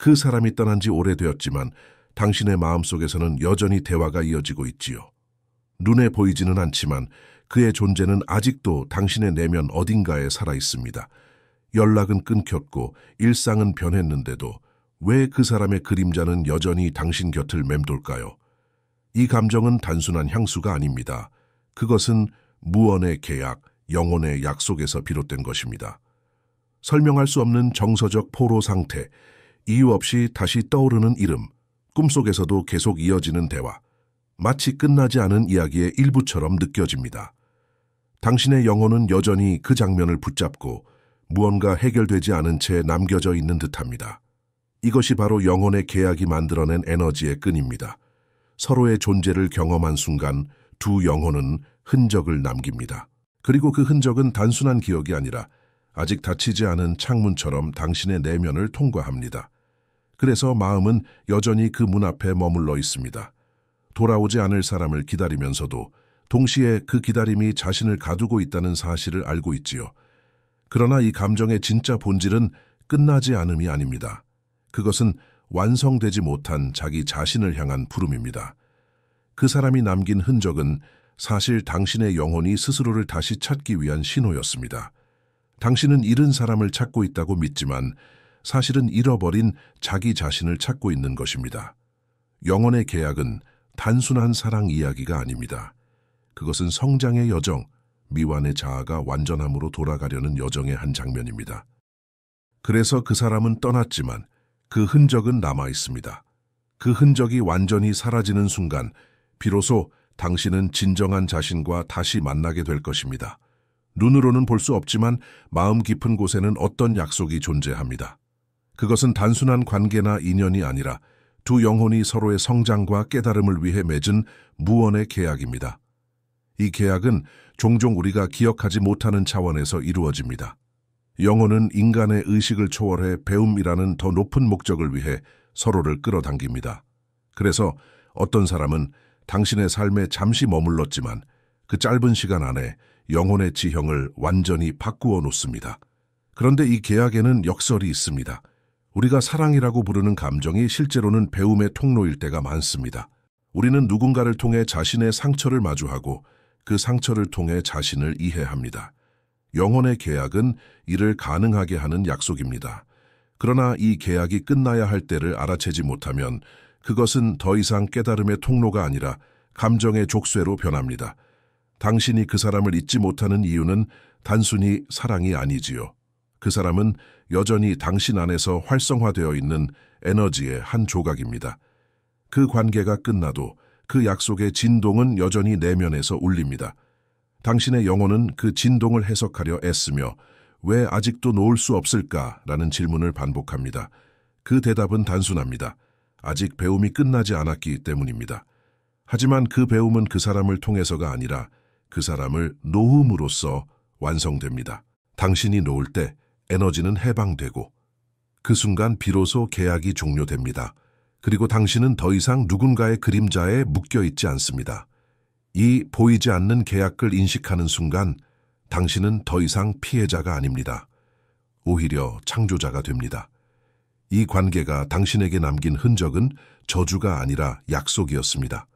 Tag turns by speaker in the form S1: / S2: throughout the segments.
S1: 그 사람이 떠난 지 오래되었지만 당신의 마음속에서는 여전히 대화가 이어지고 있지요. 눈에 보이지는 않지만 그의 존재는 아직도 당신의 내면 어딘가에 살아 있습니다. 연락은 끊겼고 일상은 변했는데도 왜 그 사람의 그림자는 여전히 당신 곁을 맴돌까요? 이 감정은 단순한 향수가 아닙니다. 그것은 무언의 계약, 영혼의 약속에서 비롯된 것입니다. 설명할 수 없는 정서적 포로 상태, 이유 없이 다시 떠오르는 이름, 꿈속에서도 계속 이어지는 대화, 마치 끝나지 않은 이야기의 일부처럼 느껴집니다. 당신의 영혼은 여전히 그 장면을 붙잡고 무언가 해결되지 않은 채 남겨져 있는 듯합니다. 이것이 바로 영혼의 계약이 만들어낸 에너지의 끈입니다. 서로의 존재를 경험한 순간 두 영혼은 흔적을 남깁니다. 그리고 그 흔적은 단순한 기억이 아니라 아직 닫히지 않은 창문처럼 당신의 내면을 통과합니다. 그래서 마음은 여전히 그 문 앞에 머물러 있습니다. 돌아오지 않을 사람을 기다리면서도 동시에 그 기다림이 자신을 가두고 있다는 사실을 알고 있지요. 그러나 이 감정의 진짜 본질은 끝나지 않음이 아닙니다. 그것은 완성되지 못한 자기 자신을 향한 부름입니다. 그 사람이 남긴 흔적은 사실 당신의 영혼이 스스로를 다시 찾기 위한 신호였습니다. 당신은 잃은 사람을 찾고 있다고 믿지만 사실은 잃어버린 자기 자신을 찾고 있는 것입니다. 영혼의 계약은 단순한 사랑 이야기가 아닙니다. 그것은 성장의 여정, 미완의 자아가 완전함으로 돌아가려는 여정의 한 장면입니다. 그래서 그 사람은 떠났지만 그 흔적은 남아 있습니다. 그 흔적이 완전히 사라지는 순간 비로소 당신은 진정한 자신과 다시 만나게 될 것입니다. 눈으로는 볼 수 없지만 마음 깊은 곳에는 어떤 약속이 존재합니다. 그것은 단순한 관계나 인연이 아니라 두 영혼이 서로의 성장과 깨달음을 위해 맺은 무언의 계약입니다. 이 계약은 종종 우리가 기억하지 못하는 차원에서 이루어집니다. 영혼은 인간의 의식을 초월해 배움이라는 더 높은 목적을 위해 서로를 끌어당깁니다. 그래서 어떤 사람은 당신의 삶에 잠시 머물렀지만 그 짧은 시간 안에 영혼의 지형을 완전히 바꾸어 놓습니다. 그런데 이 계약에는 역설이 있습니다. 우리가 사랑이라고 부르는 감정이 실제로는 배움의 통로일 때가 많습니다. 우리는 누군가를 통해 자신의 상처를 마주하고 그 상처를 통해 자신을 이해합니다. 영혼의 계약은 이를 가능하게 하는 약속입니다. 그러나 이 계약이 끝나야 할 때를 알아채지 못하면 그것은 더 이상 깨달음의 통로가 아니라 감정의 족쇄로 변합니다. 당신이 그 사람을 잊지 못하는 이유는 단순히 사랑이 아니지요. 그 사람은 여전히 당신 안에서 활성화되어 있는 에너지의 한 조각입니다. 그 관계가 끝나도 그 약속의 진동은 여전히 내면에서 울립니다. 당신의 영혼은 그 진동을 해석하려 애쓰며 왜 아직도 놓을 수 없을까라는 질문을 반복합니다. 그 대답은 단순합니다. 아직 배움이 끝나지 않았기 때문입니다. 하지만 그 배움은 그 사람을 통해서가 아니라 그 사람을 놓음으로써 완성됩니다. 당신이 놓을 때 에너지는 해방되고 그 순간 비로소 계약이 종료됩니다. 그리고 당신은 더 이상 누군가의 그림자에 묶여있지 않습니다. 이 보이지 않는 계약을 인식하는 순간 당신은 더 이상 피해자가 아닙니다. 오히려 창조자가 됩니다. 이 관계가 당신에게 남긴 흔적은 저주가 아니라 약속이었습니다.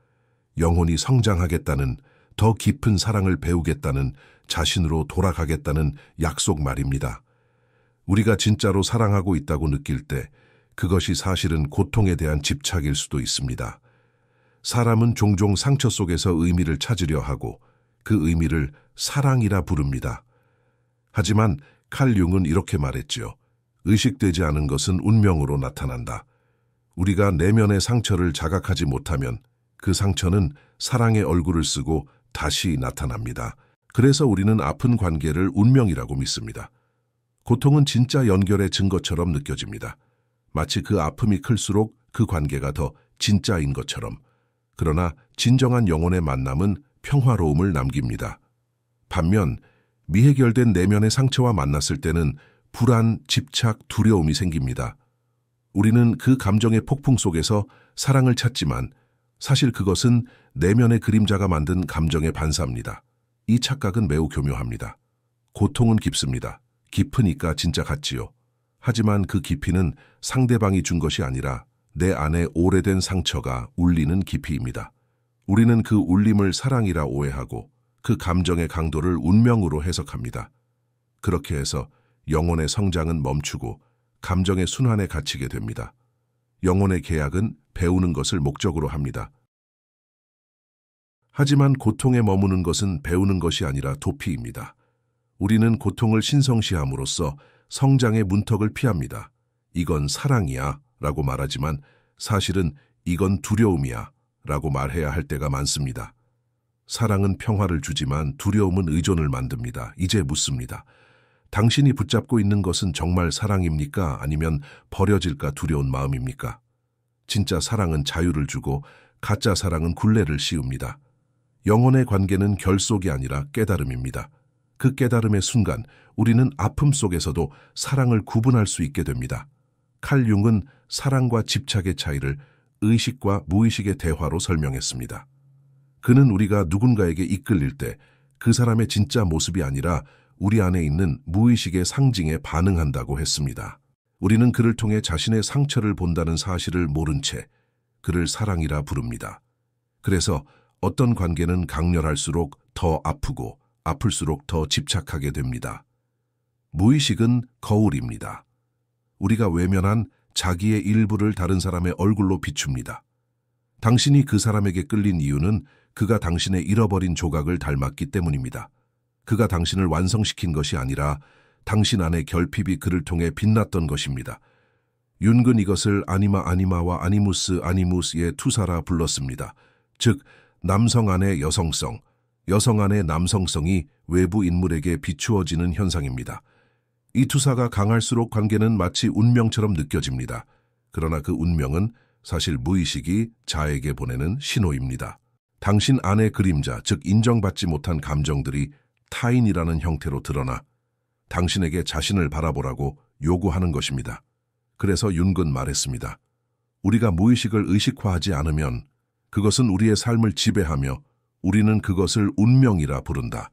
S1: 영혼이 성장하겠다는, 더 깊은 사랑을 배우겠다는, 자신으로 돌아가겠다는 약속 말입니다. 우리가 진짜로 사랑하고 있다고 느낄 때 그것이 사실은 고통에 대한 집착일 수도 있습니다. 사람은 종종 상처 속에서 의미를 찾으려 하고 그 의미를 사랑이라 부릅니다. 하지만 칼 융은 이렇게 말했지요. 의식되지 않은 것은 운명으로 나타난다. 우리가 내면의 상처를 자각하지 못하면 그 상처는 사랑의 얼굴을 쓰고 다시 나타납니다. 그래서 우리는 아픈 관계를 운명이라고 믿습니다. 고통은 진짜 연결의 증거처럼 느껴집니다. 마치 그 아픔이 클수록 그 관계가 더 진짜인 것처럼. 그러나 진정한 영혼의 만남은 평화로움을 남깁니다. 반면 미해결된 내면의 상처와 만났을 때는 불안, 집착, 두려움이 생깁니다. 우리는 그 감정의 폭풍 속에서 사랑을 찾지만 사실 그것은 내면의 그림자가 만든 감정의 반사입니다. 이 착각은 매우 교묘합니다. 고통은 깊습니다. 깊으니까 진짜 같지요. 하지만 그 깊이는 상대방이 준 것이 아니라 내 안에 오래된 상처가 울리는 깊이입니다. 우리는 그 울림을 사랑이라 오해하고 그 감정의 강도를 운명으로 해석합니다. 그렇게 해서 영혼의 성장은 멈추고 감정의 순환에 갇히게 됩니다. 영혼의 계약은 배우는 것을 목적으로 합니다. 하지만 고통에 머무는 것은 배우는 것이 아니라 도피입니다. 우리는 고통을 신성시함으로써 성장의 문턱을 피합니다. 이건 사랑이야 라고 말하지만 사실은 이건 두려움이야 라고 말해야 할 때가 많습니다. 사랑은 평화를 주지만 두려움은 의존을 만듭니다. 이제 묻습니다. 당신이 붙잡고 있는 것은 정말 사랑입니까? 아니면 버려질까 두려운 마음입니까? 진짜 사랑은 자유를 주고 가짜 사랑은 굴레를 씌웁니다. 영혼의 관계는 결속이 아니라 깨달음입니다. 그 깨달음의 순간 우리는 아픔 속에서도 사랑을 구분할 수 있게 됩니다. 칼 융은 사랑과 집착의 차이를 의식과 무의식의 대화로 설명했습니다. 그는 우리가 누군가에게 이끌릴 때 그 사람의 진짜 모습이 아니라 우리 안에 있는 무의식의 상징에 반응한다고 했습니다. 우리는 그를 통해 자신의 상처를 본다는 사실을 모른 채 그를 사랑이라 부릅니다. 그래서 어떤 관계는 강렬할수록 더 아프고 아플수록 더 집착하게 됩니다. 무의식은 거울입니다. 우리가 외면한 자기의 일부를 다른 사람의 얼굴로 비춥니다. 당신이 그 사람에게 끌린 이유는 그가 당신의 잃어버린 조각을 닮았기 때문입니다. 그가 당신을 완성시킨 것이 아니라 당신 안의 결핍이 그를 통해 빛났던 것입니다. 윤근 이것을 아니마와 아니무스의 투사라 불렀습니다. 즉, 남성 안의 여성성, 여성 안의 남성성이 외부 인물에게 비추어지는 현상입니다. 이 투사가 강할수록 관계는 마치 운명처럼 느껴집니다. 그러나 그 운명은 사실 무의식이 자에게 보내는 신호입니다. 당신 안의 그림자, 즉 인정받지 못한 감정들이 타인이라는 형태로 드러나 당신에게 자신을 바라보라고 요구하는 것입니다. 그래서 윤근 말했습니다. 우리가 무의식을 의식화하지 않으면 그것은 우리의 삶을 지배하며 우리는 그것을 운명이라 부른다.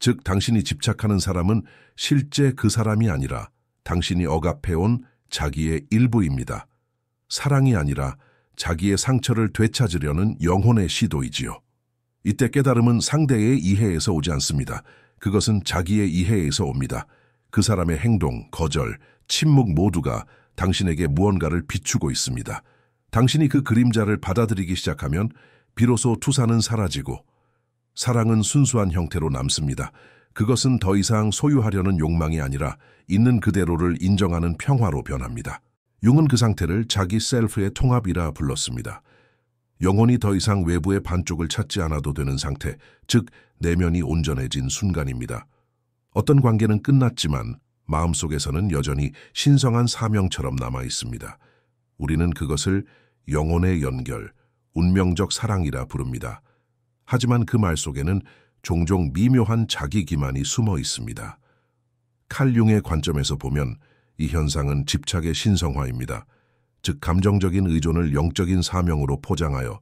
S1: 즉, 당신이 집착하는 사람은 실제 그 사람이 아니라 당신이 억압해온 자기의 일부입니다. 사랑이 아니라 자기의 상처를 되찾으려는 영혼의 시도이지요. 이때 깨달음은 상대의 이해에서 오지 않습니다. 그것은 자기의 이해에서 옵니다. 그 사람의 행동, 거절, 침묵 모두가 당신에게 무언가를 비추고 있습니다. 당신이 그 그림자를 받아들이기 시작하면 비로소 투사는 사라지고 사랑은 순수한 형태로 남습니다. 그것은 더 이상 소유하려는 욕망이 아니라 있는 그대로를 인정하는 평화로 변합니다. 융은 그 상태를 자기 셀프의 통합이라 불렀습니다. 영혼이 더 이상 외부의 반쪽을 찾지 않아도 되는 상태, 즉 내면이 온전해진 순간입니다. 어떤 관계는 끝났지만 마음속에서는 여전히 신성한 사명처럼 남아 있습니다. 우리는 그것을 영혼의 연결, 운명적 사랑이라 부릅니다. 하지만 그 말 속에는 종종 미묘한 자기 기만이 숨어 있습니다. 칼 융의 관점에서 보면 이 현상은 집착의 신성화입니다. 즉 감정적인 의존을 영적인 사명으로 포장하여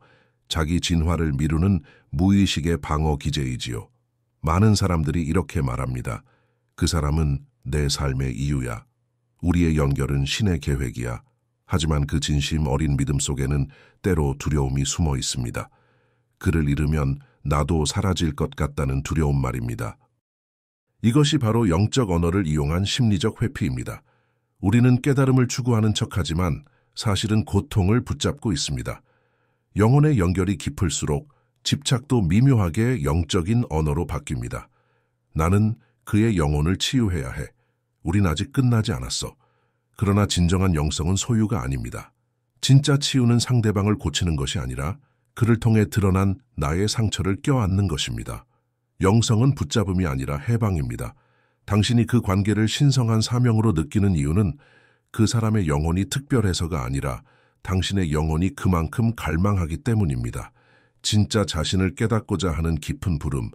S1: 자기 진화를 미루는 무의식의 방어 기제이지요. 많은 사람들이 이렇게 말합니다. 그 사람은 내 삶의 이유야. 우리의 연결은 신의 계획이야. 하지만 그 진심 어린 믿음 속에는 때로 두려움이 숨어 있습니다. 그를 잃으면 나도 사라질 것 같다는 두려움 말입니다. 이것이 바로 영적 언어를 이용한 심리적 회피입니다. 우리는 깨달음을 추구하는 척하지만 사실은 고통을 붙잡고 있습니다. 영혼의 연결이 깊을수록 집착도 미묘하게 영적인 언어로 바뀝니다. 나는 그의 영혼을 치유해야 해. 우린 아직 끝나지 않았어. 그러나 진정한 영성은 소유가 아닙니다. 진짜 치유는 상대방을 고치는 것이 아니라 그를 통해 드러난 나의 상처를 껴안는 것입니다. 영성은 붙잡음이 아니라 해방입니다. 당신이 그 관계를 신성한 사명으로 느끼는 이유는 그 사람의 영혼이 특별해서가 아니라 당신의 영혼이 그만큼 갈망하기 때문입니다. 진짜 자신을 깨닫고자 하는 깊은 부름,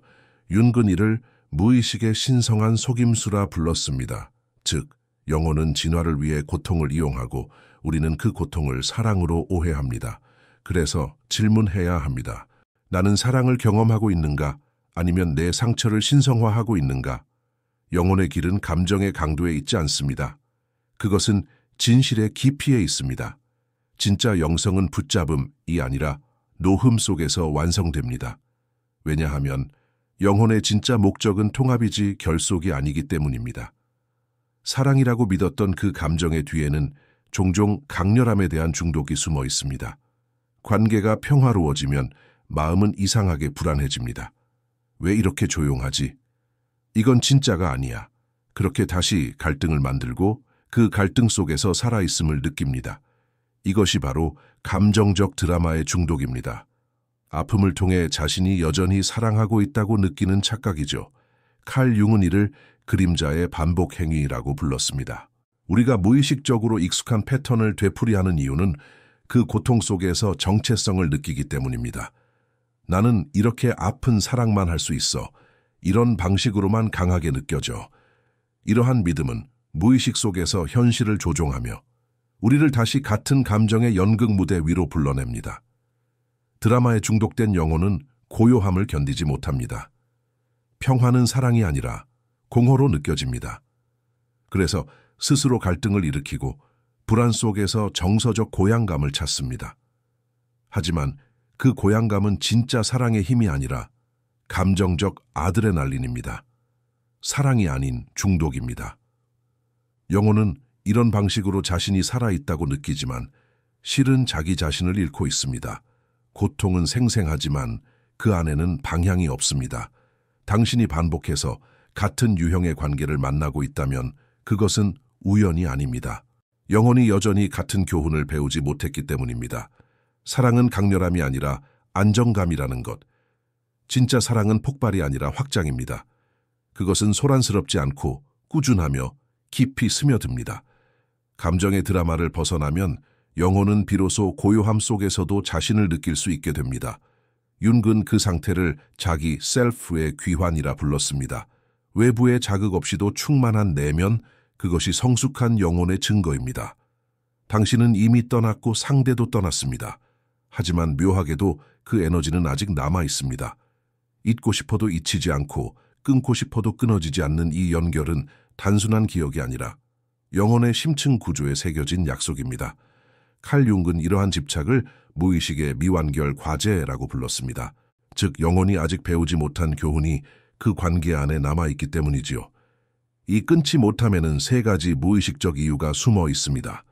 S1: 윤근 이를 무의식의 신성한 속임수라 불렀습니다. 즉, 영혼은 진화를 위해 고통을 이용하고 우리는 그 고통을 사랑으로 오해합니다. 그래서 질문해야 합니다. 나는 사랑을 경험하고 있는가? 아니면 내 상처를 신성화하고 있는가? 영혼의 길은 감정의 강도에 있지 않습니다. 그것은 진실의 깊이에 있습니다. 진짜 영성은 붙잡음이 아니라 노흠 속에서 완성됩니다. 왜냐하면 영혼의 진짜 목적은 통합이지 결속이 아니기 때문입니다. 사랑이라고 믿었던 그 감정의 뒤에는 종종 강렬함에 대한 중독이 숨어 있습니다. 관계가 평화로워지면 마음은 이상하게 불안해집니다. 왜 이렇게 조용하지? 이건 진짜가 아니야. 그렇게 다시 갈등을 만들고 그 갈등 속에서 살아있음을 느낍니다. 이것이 바로 감정적 드라마의 중독입니다. 아픔을 통해 자신이 여전히 사랑하고 있다고 느끼는 착각이죠. 칼 융은 이를 그림자의 반복 행위라고 불렀습니다. 우리가 무의식적으로 익숙한 패턴을 되풀이하는 이유는 그 고통 속에서 정체성을 느끼기 때문입니다. 나는 이렇게 아픈 사랑만 할 수 있어. 이런 방식으로만 강하게 느껴져. 이러한 믿음은 무의식 속에서 현실을 조종하며 우리를 다시 같은 감정의 연극 무대 위로 불러냅니다. 드라마에 중독된 영혼은 고요함을 견디지 못합니다. 평화는 사랑이 아니라 공허로 느껴집니다. 그래서 스스로 갈등을 일으키고 불안 속에서 정서적 고향감을 찾습니다. 하지만 그 고향감은 진짜 사랑의 힘이 아니라 감정적 아드레날린입니다. 사랑이 아닌 중독입니다. 영혼은 이런 방식으로 자신이 살아있다고 느끼지만 실은 자기 자신을 잃고 있습니다. 고통은 생생하지만 그 안에는 방향이 없습니다. 당신이 반복해서 같은 유형의 관계를 만나고 있다면 그것은 우연이 아닙니다. 영혼이 여전히 같은 교훈을 배우지 못했기 때문입니다. 사랑은 강렬함이 아니라 안정감이라는 것. 진짜 사랑은 폭발이 아니라 확장입니다. 그것은 소란스럽지 않고 꾸준하며 깊이 스며듭니다. 감정의 드라마를 벗어나면 영혼은 비로소 고요함 속에서도 자신을 느낄 수 있게 됩니다. 윤근 그 상태를 자기 셀프의 귀환이라 불렀습니다. 외부의 자극 없이도 충만한 내면, 그것이 성숙한 영혼의 증거입니다. 당신은 이미 떠났고 상대도 떠났습니다. 하지만 묘하게도 그 에너지는 아직 남아 있습니다. 잊고 싶어도 잊히지 않고 끊고 싶어도 끊어지지 않는 이 연결은 단순한 기억이 아니라 영혼의 심층 구조에 새겨진 약속입니다. 칼 융은 이러한 집착을 무의식의 미완결 과제라고 불렀습니다. 즉 영혼이 아직 배우지 못한 교훈이 그 관계 안에 남아있기 때문이지요. 이 끊지 못함에는 세 가지 무의식적 이유가 숨어 있습니다.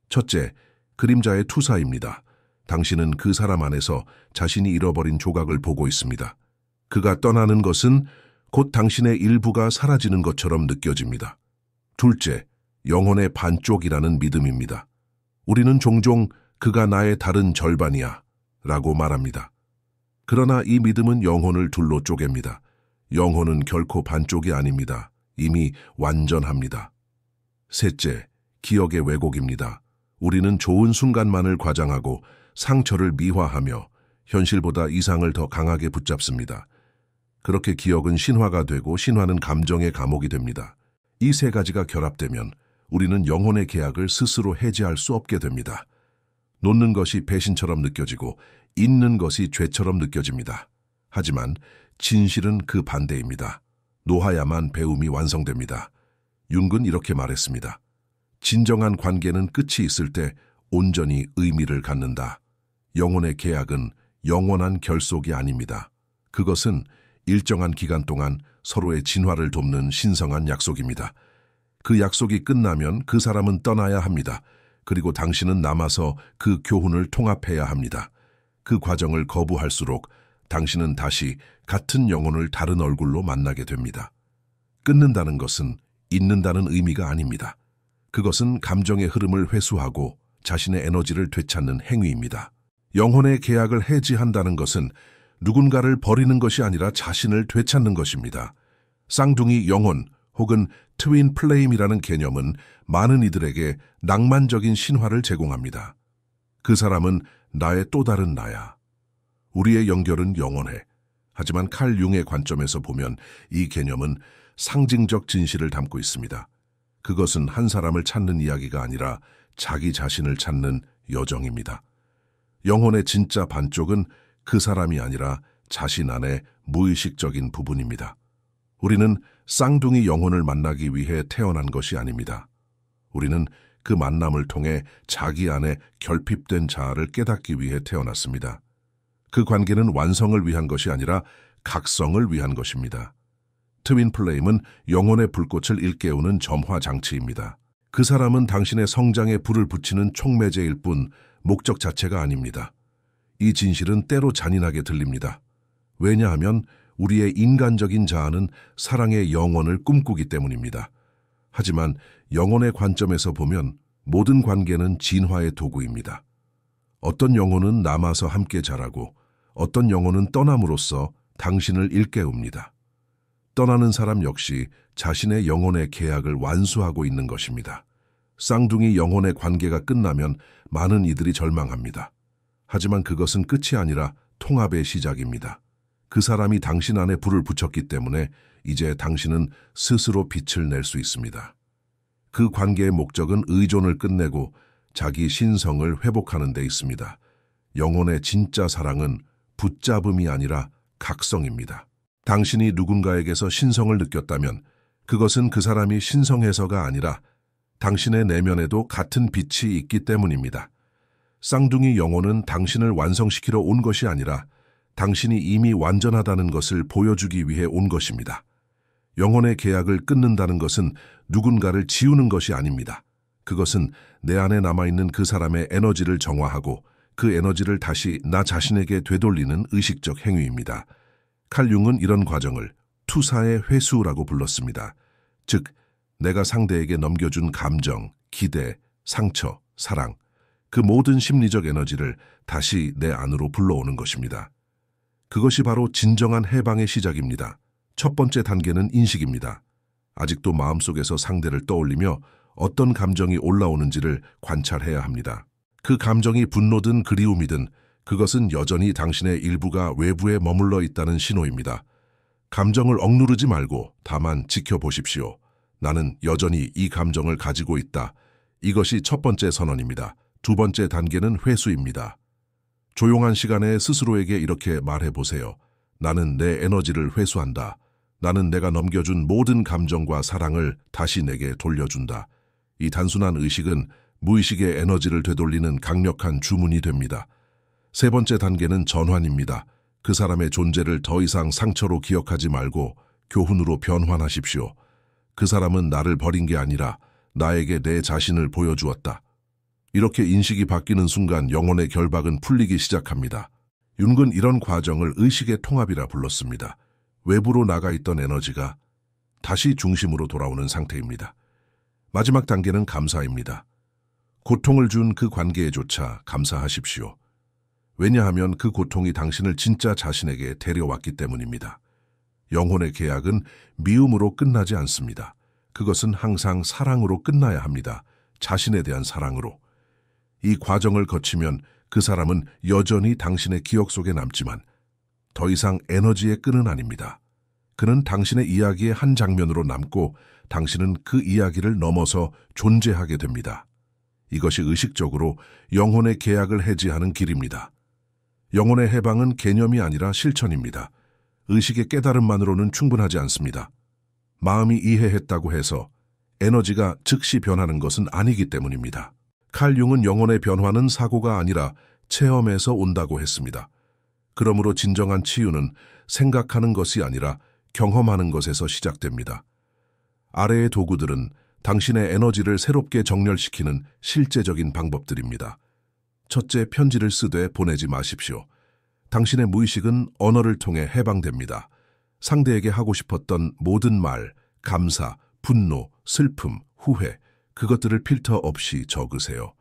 S1: 첫째, 그림자의 투사입니다. 당신은 그 사람 안에서 자신이 잃어버린 조각을 보고 있습니다. 그가 떠나는 것은 곧 당신의 일부가 사라지는 것처럼 느껴집니다. 둘째, 영혼의 반쪽이라는 믿음입니다. 우리는 종종 그가 나의 다른 절반이야 라고 말합니다. 그러나 이 믿음은 영혼을 둘로 쪼갭니다. 영혼은 결코 반쪽이 아닙니다. 이미 완전합니다. 셋째, 기억의 왜곡입니다. 우리는 좋은 순간만을 과장하고 상처를 미화하며 현실보다 이상을 더 강하게 붙잡습니다. 그렇게 기억은 신화가 되고 신화는 감정의 감옥이 됩니다. 이 세 가지가 결합되면 우리는 영혼의 계약을 스스로 해지할 수 없게 됩니다. 놓는 것이 배신처럼 느껴지고 잊는 것이 죄처럼 느껴집니다. 하지만 진실은 그 반대입니다. 놓아야만 배움이 완성됩니다. 융은 이렇게 말했습니다. 진정한 관계는 끝이 있을 때 온전히 의미를 갖는다. 영혼의 계약은 영원한 결속이 아닙니다. 그것은 일정한 기간 동안 서로의 진화를 돕는 신성한 약속입니다. 그 약속이 끝나면 그 사람은 떠나야 합니다. 그리고 당신은 남아서 그 교훈을 통합해야 합니다. 그 과정을 거부할수록 당신은 다시 같은 영혼을 다른 얼굴로 만나게 됩니다. 끊는다는 것은 잊는다는 의미가 아닙니다. 그것은 감정의 흐름을 회수하고 자신의 에너지를 되찾는 행위입니다. 영혼의 계약을 해지한다는 것은 누군가를 버리는 것이 아니라 자신을 되찾는 것입니다. 쌍둥이 영혼 혹은 트윈 플레임이라는 개념은 많은 이들에게 낭만적인 신화를 제공합니다. 그 사람은 나의 또 다른 나야. 우리의 연결은 영원해. 하지만 칼 융의 관점에서 보면 이 개념은 상징적 진실을 담고 있습니다. 그것은 한 사람을 찾는 이야기가 아니라 자기 자신을 찾는 여정입니다. 영혼의 진짜 반쪽은 그 사람이 아니라 자신 안의 무의식적인 부분입니다. 우리는 쌍둥이 영혼을 만나기 위해 태어난 것이 아닙니다. 우리는 그 만남을 통해 자기 안에 결핍된 자아를 깨닫기 위해 태어났습니다. 그 관계는 완성을 위한 것이 아니라 각성을 위한 것입니다. 트윈 플레임은 영혼의 불꽃을 일깨우는 점화 장치입니다. 그 사람은 당신의 성장에 불을 붙이는 촉매제일 뿐 목적 자체가 아닙니다. 이 진실은 때로 잔인하게 들립니다. 왜냐하면 우리의 인간적인 자아는 사랑의 영원을 꿈꾸기 때문입니다. 하지만 영혼의 관점에서 보면 모든 관계는 진화의 도구입니다. 어떤 영혼은 남아서 함께 자라고 어떤 영혼은 떠남으로써 당신을 일깨웁니다. 떠나는 사람 역시 자신의 영혼의 계약을 완수하고 있는 것입니다. 쌍둥이 영혼의 관계가 끝나면 많은 이들이 절망합니다. 하지만 그것은 끝이 아니라 통합의 시작입니다. 그 사람이 당신 안에 불을 붙였기 때문에 이제 당신은 스스로 빛을 낼 수 있습니다. 그 관계의 목적은 의존을 끝내고 자기 신성을 회복하는 데 있습니다. 영혼의 진짜 사랑은 붙잡음이 아니라 각성입니다. 당신이 누군가에게서 신성을 느꼈다면 그것은 그 사람이 신성해서가 아니라 당신의 내면에도 같은 빛이 있기 때문입니다. 쌍둥이 영혼은 당신을 완성시키러 온 것이 아니라 당신이 이미 완전하다는 것을 보여주기 위해 온 것입니다. 영혼의 계약을 끊는다는 것은 누군가를 지우는 것이 아닙니다. 그것은 내 안에 남아있는 그 사람의 에너지를 정화하고 그 에너지를 다시 나 자신에게 되돌리는 의식적 행위입니다. 칼 융은 이런 과정을 투사의 회수라고 불렀습니다. 즉, 내가 상대에게 넘겨준 감정, 기대, 상처, 사랑, 그 모든 심리적 에너지를 다시 내 안으로 불러오는 것입니다. 그것이 바로 진정한 해방의 시작입니다. 첫 번째 단계는 인식입니다. 아직도 마음속에서 상대를 떠올리며 어떤 감정이 올라오는지를 관찰해야 합니다. 그 감정이 분노든 그리움이든 그것은 여전히 당신의 일부가 외부에 머물러 있다는 신호입니다. 감정을 억누르지 말고 다만 지켜보십시오. 나는 여전히 이 감정을 가지고 있다. 이것이 첫 번째 선언입니다. 두 번째 단계는 회수입니다. 조용한 시간에 스스로에게 이렇게 말해보세요. 나는 내 에너지를 회수한다. 나는 내가 넘겨준 모든 감정과 사랑을 다시 내게 돌려준다. 이 단순한 의식은 무의식의 에너지를 되돌리는 강력한 주문이 됩니다. 세 번째 단계는 전환입니다. 그 사람의 존재를 더 이상 상처로 기억하지 말고 교훈으로 변환하십시오. 그 사람은 나를 버린 게 아니라 나에게 내 자신을 보여주었다. 이렇게 인식이 바뀌는 순간 영혼의 결박은 풀리기 시작합니다. 융은 이런 과정을 의식의 통합이라 불렀습니다. 외부로 나가 있던 에너지가 다시 중심으로 돌아오는 상태입니다. 마지막 단계는 감사입니다. 고통을 준 그 관계에조차 감사하십시오. 왜냐하면 그 고통이 당신을 진짜 자신에게 데려왔기 때문입니다. 영혼의 계약은 미움으로 끝나지 않습니다. 그것은 항상 사랑으로 끝나야 합니다. 자신에 대한 사랑으로. 이 과정을 거치면 그 사람은 여전히 당신의 기억 속에 남지만 더 이상 에너지의 끈은 아닙니다. 그는 당신의 이야기의 한 장면으로 남고 당신은 그 이야기를 넘어서 존재하게 됩니다. 이것이 의식적으로 영혼의 계약을 해지하는 길입니다. 영혼의 해방은 개념이 아니라 실천입니다. 의식의 깨달음만으로는 충분하지 않습니다. 마음이 이해했다고 해서 에너지가 즉시 변하는 것은 아니기 때문입니다. 칼 융은 영혼의 변화는 사고가 아니라 체험에서 온다고 했습니다. 그러므로 진정한 치유는 생각하는 것이 아니라 경험하는 것에서 시작됩니다. 아래의 도구들은 당신의 에너지를 새롭게 정렬시키는 실제적인 방법들입니다. 첫째, 편지를 쓰되 보내지 마십시오. 당신의 무의식은 언어를 통해 해방됩니다. 상대에게 하고 싶었던 모든 말, 감사, 분노, 슬픔, 후회, 그것들을 필터 없이 적으세요.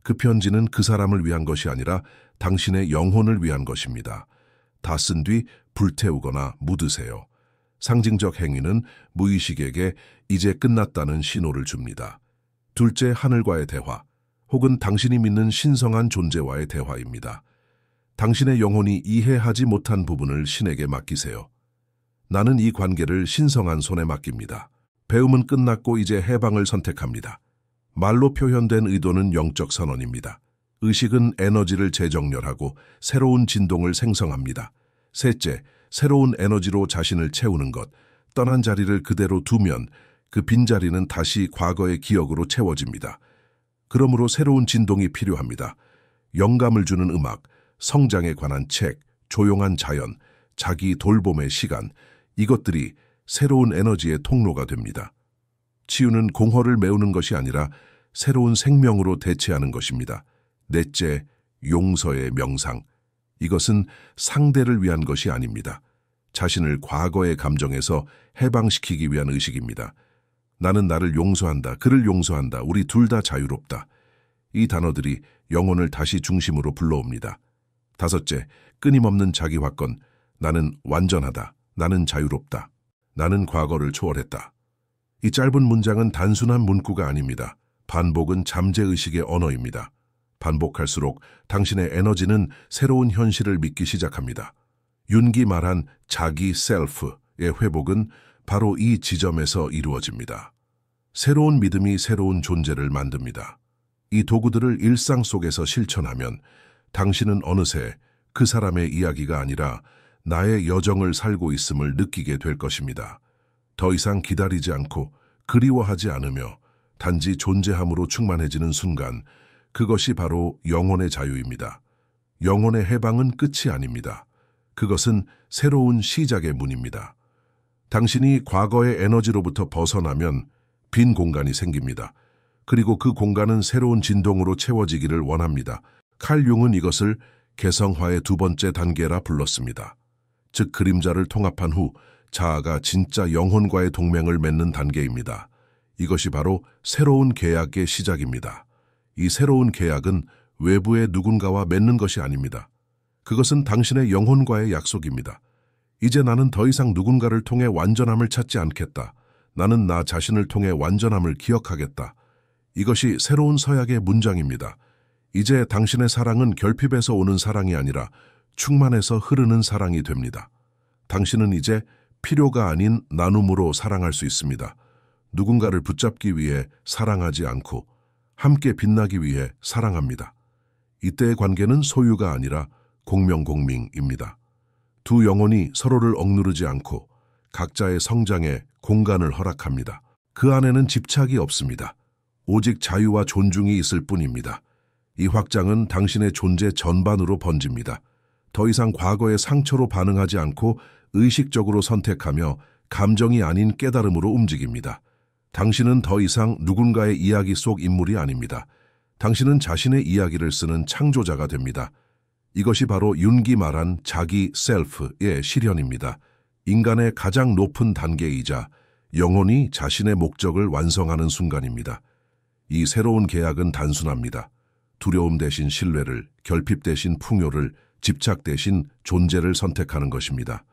S1: 그 편지는 그 사람을 위한 것이 아니라 당신의 영혼을 위한 것입니다. 다 쓴 뒤 불태우거나 묻으세요. 상징적 행위는 무의식에게 이제 끝났다는 신호를 줍니다. 둘째, 하늘과의 대화, 혹은 당신이 믿는 신성한 존재와의 대화입니다. 당신의 영혼이 이해하지 못한 부분을 신에게 맡기세요. 나는 이 관계를 신성한 손에 맡깁니다. 배움은 끝났고 이제 해방을 선택합니다. 말로 표현된 의도는 영적 선언입니다. 의식은 에너지를 재정렬하고 새로운 진동을 생성합니다. 셋째, 새로운 에너지로 자신을 채우는 것. 떠난 자리를 그대로 두면 그 빈자리는 다시 과거의 기억으로 채워집니다. 그러므로 새로운 진동이 필요합니다. 영감을 주는 음악, 성장에 관한 책, 조용한 자연, 자기 돌봄의 시간, 이것들이 새로운 에너지의 통로가 됩니다. 치유는 공허를 메우는 것이 아니라 새로운 생명으로 대체하는 것입니다. 넷째, 용서의 명상. 이것은 상대를 위한 것이 아닙니다. 자신을 과거의 감정에서 해방시키기 위한 의식입니다. 나는 나를 용서한다. 그를 용서한다. 우리 둘 다 자유롭다. 이 단어들이 영혼을 다시 중심으로 불러옵니다. 다섯째, 끊임없는 자기 확건. 나는 완전하다. 나는 자유롭다. 나는 과거를 초월했다. 이 짧은 문장은 단순한 문구가 아닙니다. 반복은 잠재의식의 언어입니다. 반복할수록 당신의 에너지는 새로운 현실을 믿기 시작합니다. 윤기 말한 자기 셀프의 회복은 바로 이 지점에서 이루어집니다. 새로운 믿음이 새로운 존재를 만듭니다. 이 도구들을 일상 속에서 실천하면 당신은 어느새 그 사람의 이야기가 아니라 나의 여정을 살고 있음을 느끼게 될 것입니다. 더 이상 기다리지 않고 그리워하지 않으며 단지 존재함으로 충만해지는 순간, 그것이 바로 영혼의 자유입니다. 영혼의 해방은 끝이 아닙니다. 그것은 새로운 시작의 문입니다. 당신이 과거의 에너지로부터 벗어나면 빈 공간이 생깁니다. 그리고 그 공간은 새로운 진동으로 채워지기를 원합니다. 칼 융은 이것을 개성화의 두 번째 단계라 불렀습니다. 즉 그림자를 통합한 후 자아가 진짜 영혼과의 동맹을 맺는 단계입니다. 이것이 바로 새로운 계약의 시작입니다. 이 새로운 계약은 외부의 누군가와 맺는 것이 아닙니다. 그것은 당신의 영혼과의 약속입니다. 이제 나는 더 이상 누군가를 통해 완전함을 찾지 않겠다. 나는 나 자신을 통해 완전함을 기억하겠다. 이것이 새로운 서약의 문장입니다. 이제 당신의 사랑은 결핍에서 오는 사랑이 아니라 충만해서 흐르는 사랑이 됩니다. 당신은 이제 필요가 아닌 나눔으로 사랑할 수 있습니다. 누군가를 붙잡기 위해 사랑하지 않고 함께 빛나기 위해 사랑합니다. 이때의 관계는 소유가 아니라 공명공밍입니다. 두 영혼이 서로를 억누르지 않고 각자의 성장에 공간을 허락합니다. 그 안에는 집착이 없습니다. 오직 자유와 존중이 있을 뿐입니다. 이 확장은 당신의 존재 전반으로 번집니다. 더 이상 과거의 상처로 반응하지 않고 의식적으로 선택하며 감정이 아닌 깨달음으로 움직입니다. 당신은 더 이상 누군가의 이야기 속 인물이 아닙니다. 당신은 자신의 이야기를 쓰는 창조자가 됩니다. 이것이 바로 윤기 말한 자기 셀프의 실현입니다. 인간의 가장 높은 단계이자 영혼이 자신의 목적을 완성하는 순간입니다. 이 새로운 계약은 단순합니다. 두려움 대신 신뢰를, 결핍 대신 풍요를, 집착 대신 존재를 선택하는 것입니다.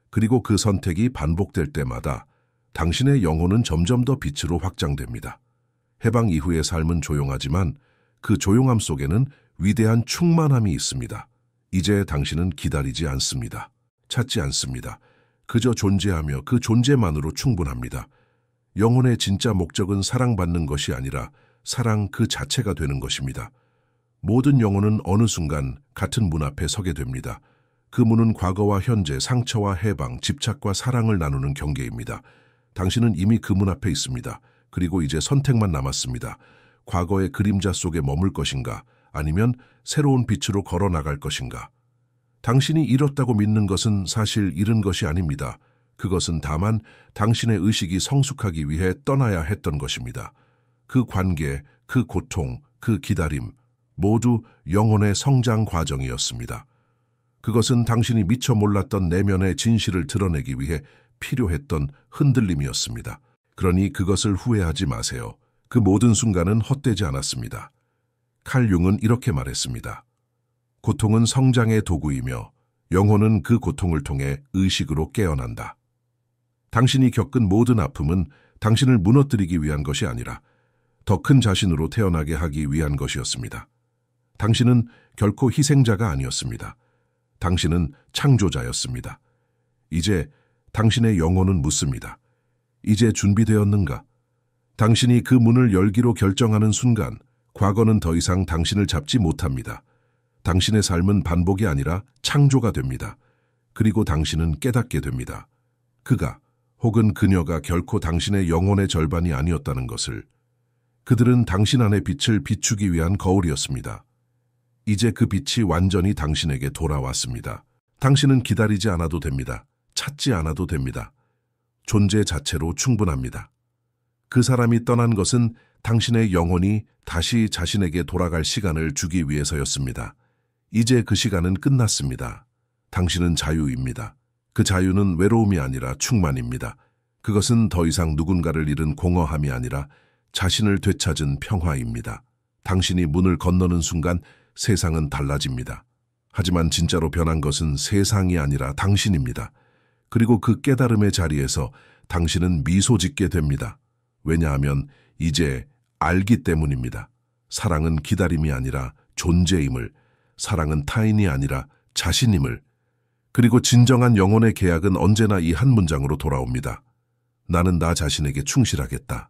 S1: 그리고 그 선택이 반복될 때마다 당신의 영혼은 점점 더 빛으로 확장됩니다. 해방 이후의 삶은 조용하지만 그 조용함 속에는 위대한 충만함이 있습니다. 이제 당신은 기다리지 않습니다. 찾지 않습니다. 그저 존재하며 그 존재만으로 충분합니다. 영혼의 진짜 목적은 사랑받는 것이 아니라 사랑 그 자체가 되는 것입니다. 모든 영혼은 어느 순간 같은 문 앞에 서게 됩니다. 그 문은 과거와 현재, 상처와 해방, 집착과 사랑을 나누는 경계입니다. 당신은 이미 그 문 앞에 있습니다. 그리고 이제 선택만 남았습니다. 과거의 그림자 속에 머물 것인가, 아니면 새로운 빛으로 걸어 나갈 것인가. 당신이 잃었다고 믿는 것은 사실 잃은 것이 아닙니다. 그것은 다만 당신의 의식이 성숙하기 위해 떠나야 했던 것입니다. 그 관계, 그 고통, 그 기다림, 모두 영혼의 성장 과정이었습니다. 그것은 당신이 미처 몰랐던 내면의 진실을 드러내기 위해 필요했던 흔들림이었습니다. 그러니 그것을 후회하지 마세요. 그 모든 순간은 헛되지 않았습니다. 칼 융은 이렇게 말했습니다. 고통은 성장의 도구이며 영혼은 그 고통을 통해 의식으로 깨어난다. 당신이 겪은 모든 아픔은 당신을 무너뜨리기 위한 것이 아니라 더 큰 자신으로 태어나게 하기 위한 것이었습니다. 당신은 결코 희생자가 아니었습니다. 당신은 창조자였습니다. 이제 당신의 영혼은 묻습니다. 이제 준비되었는가? 당신이 그 문을 열기로 결정하는 순간 과거는 더 이상 당신을 잡지 못합니다. 당신의 삶은 반복이 아니라 창조가 됩니다. 그리고 당신은 깨닫게 됩니다. 그가 혹은 그녀가 결코 당신의 영혼의 절반이 아니었다는 것을. 그들은 당신 안의 빛을 비추기 위한 거울이었습니다. 이제 그 빛이 완전히 당신에게 돌아왔습니다. 당신은 기다리지 않아도 됩니다. 찾지 않아도 됩니다. 존재 자체로 충분합니다. 그 사람이 떠난 것은 당신의 영혼이 다시 자신에게 돌아갈 시간을 주기 위해서였습니다. 이제 그 시간은 끝났습니다. 당신은 자유입니다. 그 자유는 외로움이 아니라 충만입니다. 그것은 더 이상 누군가를 잃은 공허함이 아니라 자신을 되찾은 평화입니다. 당신이 문을 건너는 순간 세상은 달라집니다. 하지만 진짜로 변한 것은 세상이 아니라 당신입니다. 그리고 그 깨달음의 자리에서 당신은 미소 짓게 됩니다. 왜냐하면 이제 알기 때문입니다. 사랑은 기다림이 아니라 존재임을, 사랑은 타인이 아니라 자신임을, 그리고 진정한 영혼의 계약은 언제나 이 한 문장으로 돌아옵니다. 나는 나 자신에게 충실하겠다.